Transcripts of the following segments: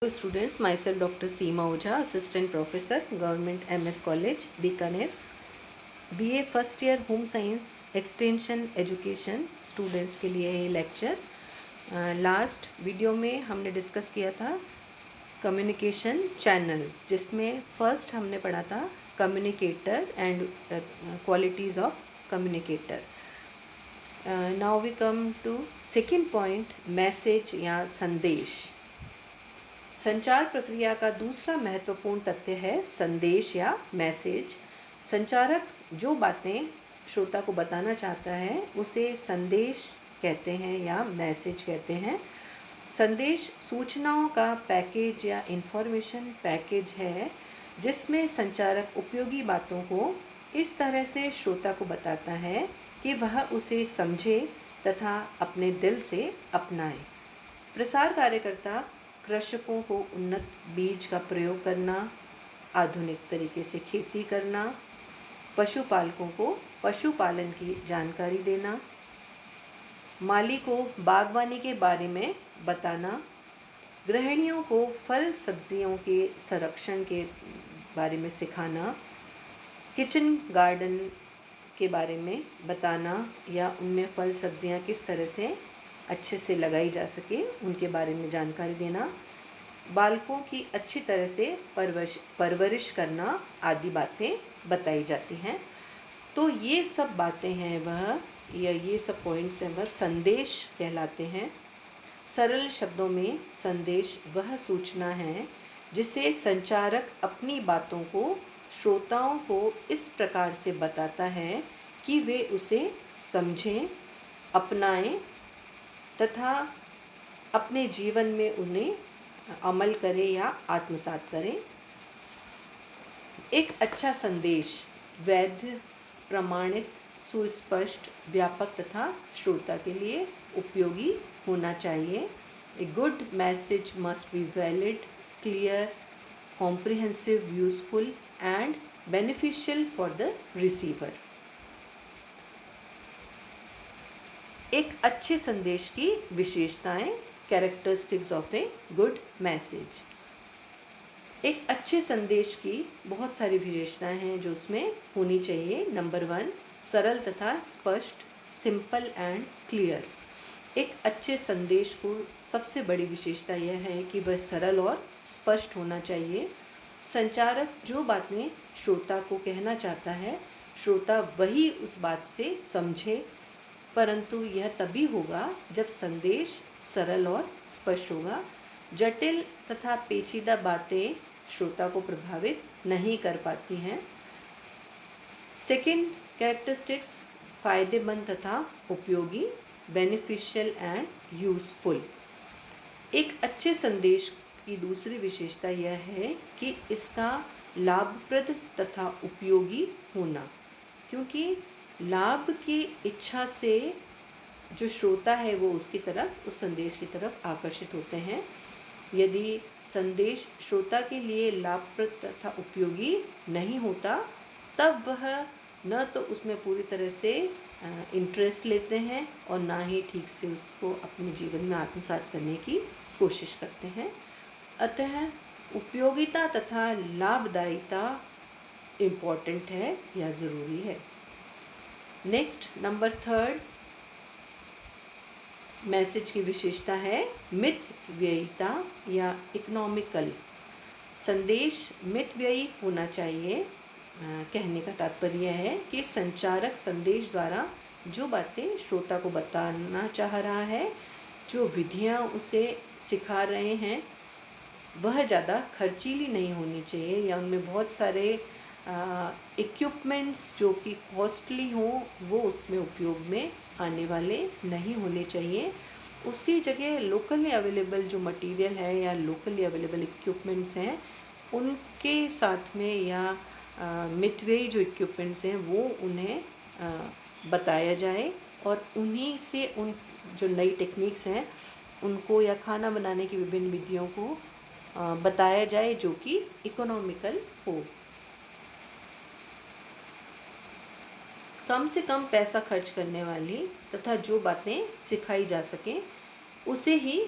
Hello students, myself Dr. Seema Ojha, Assistant Professor, Government MS College, Bikaner, BA first year home science extension education students के लिए ये lecture. Last video में हमने discuss किया था communication channels, जिसमें first हमने पढ़ा था communicator and qualities of communicator. Now we come to second point, message या संदेश। संचार प्रक्रिया का दूसरा महत्वपूर्ण तथ्य है संदेश या मैसेज। संचारक जो बातें श्रोता को बताना चाहता है उसे संदेश कहते हैं या मैसेज कहते हैं। संदेश सूचनाओं का पैकेज या इंफॉर्मेशन पैकेज है जिसमें संचारक उपयोगी बातों को इस तरह से श्रोता को बताता है कि वह उसे समझे तथा अपने दिल से अपनाए। प्रसार कार्यकर्ता कृषकों को उन्नत बीज का प्रयोग करना, आधुनिक तरीके से खेती करना, पशुपालकों को पशुपालन की जानकारी देना, माली को बागवानी के बारे में बताना, गृहिणियों को फल सब्जियों के संरक्षण के बारे में सिखाना, किचन गार्डन के बारे में बताना या उनमें फल सब्जियां किस तरह से अच्छे से लगाई जा सके उनके बारे में जानकारी देना, बालकों की अच्छी तरह से परवरिश करना आदि बातें बताई जाती हैं। तो ये सब बातें हैं वह या ये सब पॉइंट्स हैं वह संदेश कहलाते हैं। सरल शब्दों में संदेश वह सूचना है जिसे संचारक अपनी बातों को श्रोताओं को इस प्रकार से बताता है कि वे उसे समझें, अपनाएं तथा अपने जीवन में उन्हें अमल करें या आत्मसात करें। एक अच्छा संदेश वैध, प्रमाणित, सुस्पष्ट, व्यापक तथा श्रोता के लिए उपयोगी होना चाहिए। A good message must be valid, clear, comprehensive, useful and beneficial for the receiver. एक अच्छे संदेश की विशेषताएं, characteristics of a good message. एक अच्छे संदेश की बहुत सारी विशेषताएं हैं जो उसमें होनी चाहिए। नंबर 1, सरल तथा स्पष्ट, सिंपल एंड क्लियर। एक अच्छे संदेश को सबसे बड़ी विशेषता यह है कि वह सरल और स्पष्ट होना चाहिए। संचारक जो बातें श्रोता को कहना चाहता है, श्रोता वही उस बात से समझे, परंतु यह तभी होगा जब संदेश सरल और स्पष्ट होगा। जटिल तथा पेचीदा बातें श्रोता को प्रभावित नहीं कर पाती हैं। सेकंड कैरेक्टरिस्टिक्स, फायदेमंद तथा उपयोगी, बेनिफिशियल एंड यूजफुल। एक अच्छे संदेश की दूसरी विशेषता यह है कि इसका लाभप्रद तथा उपयोगी होना, क्योंकि लाभ की इच्छा से जो श्रोता है वो उसकी तरफ, उस संदेश की तरफ आकर्षित होते हैं। यदि संदेश श्रोता के लिए लाभप्रद तथा उपयोगी नहीं होता तब वह न तो उसमें पूरी तरह से इंटरेस्ट लेते हैं और ना ही ठीक से उसको अपने जीवन में आत्मसात करने की कोशिश करते हैं। अतः उपयोगिता तथा लाभदायिता इम्पॉर्टेंट है या ज़रूरी है। नेक्स्ट, नंबर 3 मैसेज की विशेषता है मितव्ययिता या इकोनॉमिकल। संदेश मितव्ययी होना चाहिए। कहने का तात्पर्य है कि संचारक संदेश द्वारा जो बातें श्रोता को बताना चाह रहा है, जो विधियां उसे सिखा रहे हैं, वह ज़्यादा खर्चीली नहीं होनी चाहिए या उनमें बहुत सारे इक्विपमेंट्स जो कि कॉस्टली हों वो उसमें उपयोग में आने वाले नहीं होने चाहिए। उसकी जगह लोकली अवेलेबल जो मटेरियल है या लोकली अवेलेबल इक्विपमेंट्स हैं उनके साथ में या मितव्ययी जो इक्विपमेंट्स हैं वो उन्हें बताया जाए और उन्हीं से उन जो नई टेक्निक्स हैं उनको या खाना बनाने की विभिन्न विधियों को बताया जाए जो कि इकोनॉमिकल हो। कम से कम पैसा खर्च करने वाली तथा जो बातें सिखाई जा सकें उसे ही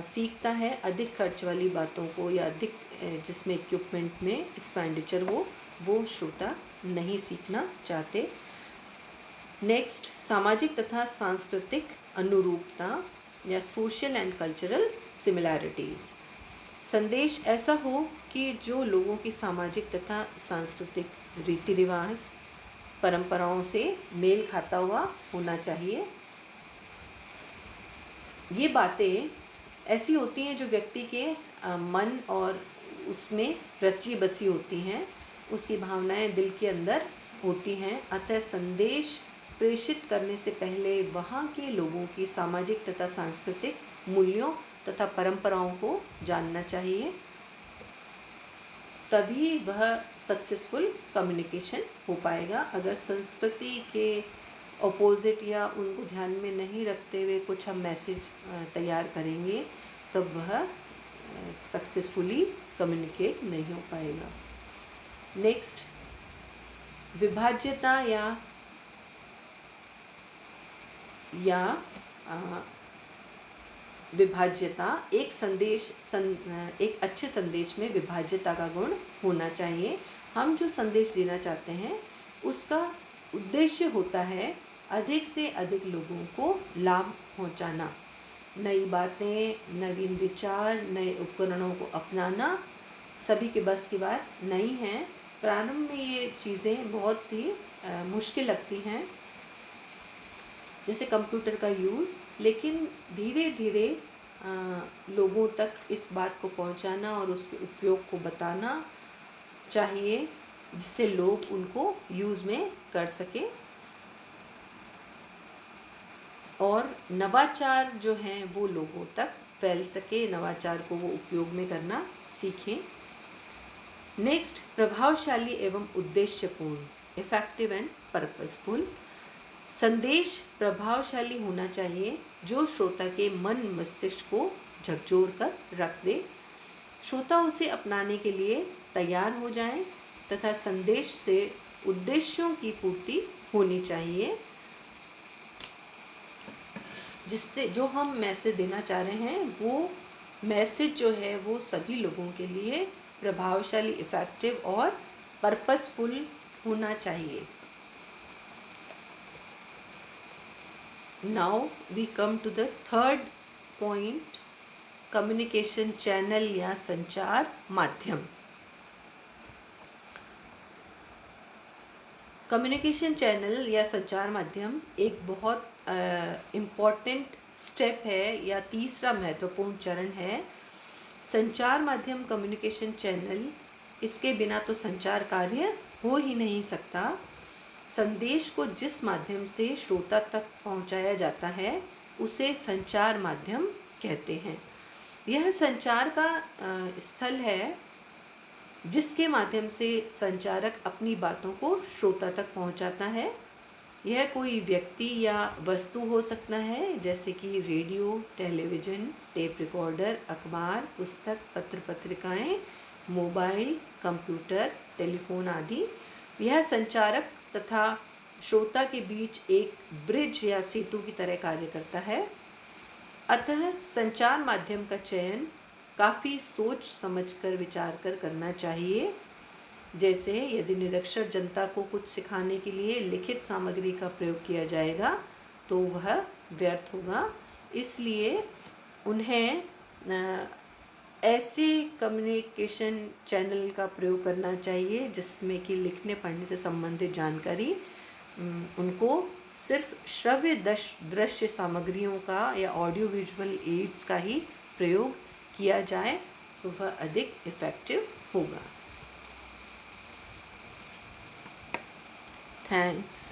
सीखता है अधिक खर्च वाली बातों को या अधिक जिसमें इक्विपमेंट में एक्सपेंडिचर हो, वो श्रोता नहीं सीखना चाहते। नेक्स्ट, सामाजिक तथा सांस्कृतिक अनुरूपता या सोशल एंड कल्चरल सिमिलैरिटीज़। संदेश ऐसा हो कि जो लोगों की सामाजिक तथा सांस्कृतिक रीति रिवाज परंपराओं से मेल खाता हुआ होना चाहिए। ये बातें ऐसी होती हैं जो व्यक्ति के मन और उसमें रची बसी होती हैं, उसकी भावनाएं दिल के अंदर होती हैं। अतः संदेश प्रेषित करने से पहले वहाँ के लोगों की सामाजिक तथा सांस्कृतिक मूल्यों तथा परंपराओं को जानना चाहिए, तभी वह सक्सेसफुल कम्युनिकेशन हो पाएगा। अगर संस्कृति के ऑपोजिट या उनको ध्यान में नहीं रखते हुए कुछ हम मैसेज तैयार करेंगे तब वह सक्सेसफुली कम्युनिकेट नहीं हो पाएगा। नेक्स्ट, विभाज्यता या विभाज्यता। एक अच्छे संदेश में विभाज्यता का गुण होना चाहिए। हम जो संदेश देना चाहते हैं उसका उद्देश्य होता है अधिक से अधिक लोगों को लाभ पहुंचाना, नई बातें, नवीन विचार, नए उपकरणों को अपनाना सभी के बस की बात नहीं है। प्रारंभ में ये चीज़ें बहुत ही मुश्किल लगती हैं, जैसे कंप्यूटर का यूज़, लेकिन धीरे धीरे लोगों तक इस बात को पहुंचाना और उसके उपयोग को बताना चाहिए जिससे लोग उनको यूज़ में कर सकें और नवाचार जो हैं वो लोगों तक फैल सके, नवाचार को वो उपयोग में करना सीखें। नेक्स्ट, प्रभावशाली एवं उद्देश्यपूर्ण, इफेक्टिव एंड पर्पसफुल। संदेश प्रभावशाली होना चाहिए जो श्रोता के मन मस्तिष्क को झकझोर कर रख दे, श्रोता उसे अपनाने के लिए तैयार हो जाए तथा संदेश से उद्देश्यों की पूर्ति होनी चाहिए, जिससे जो हम मैसेज देना चाह रहे हैं वो मैसेज जो है वो सभी लोगों के लिए प्रभावशाली, इफेक्टिव और पर्पसफुल होना चाहिए। Now we come to the third point, communication channel या संचार माध्यम। कम्युनिकेशन चैनल या संचार माध्यम एक बहुत इम्पॉर्टेंट स्टेप है या तीसरा महत्वपूर्ण चरण है। संचार माध्यम कम्युनिकेशन चैनल, इसके बिना तो संचार कार्य हो ही नहीं सकता। संदेश को जिस माध्यम से श्रोता तक पहुंचाया जाता है उसे संचार माध्यम कहते हैं। यह संचार का स्थल है जिसके माध्यम से संचारक अपनी बातों को श्रोता तक पहुंचाता है। यह कोई व्यक्ति या वस्तु हो सकता है, जैसे कि रेडियो, टेलीविज़न, टेप रिकॉर्डर, अखबार, पुस्तक, पत्र पत्रिकाएं, मोबाइल, कंप्यूटर, टेलीफोन आदि। यह संचारक तथा श्रोता के बीच एक ब्रिज या सेतु की तरह कार्य करता है। अतः संचार माध्यम का चयन काफ़ी सोच समझकर विचार कर करना चाहिए। जैसे यदि निरक्षर जनता को कुछ सिखाने के लिए लिखित सामग्री का प्रयोग किया जाएगा तो वह व्यर्थ होगा, इसलिए उन्हें ऐसे कम्युनिकेशन चैनल का प्रयोग करना चाहिए जिसमें कि लिखने पढ़ने से संबंधित जानकारी उनको सिर्फ श्रव्य दृश्य सामग्रियों का या ऑडियो विजुअल एड्स का ही प्रयोग किया जाए तो वह अधिक इफेक्टिव होगा। थैंक्स।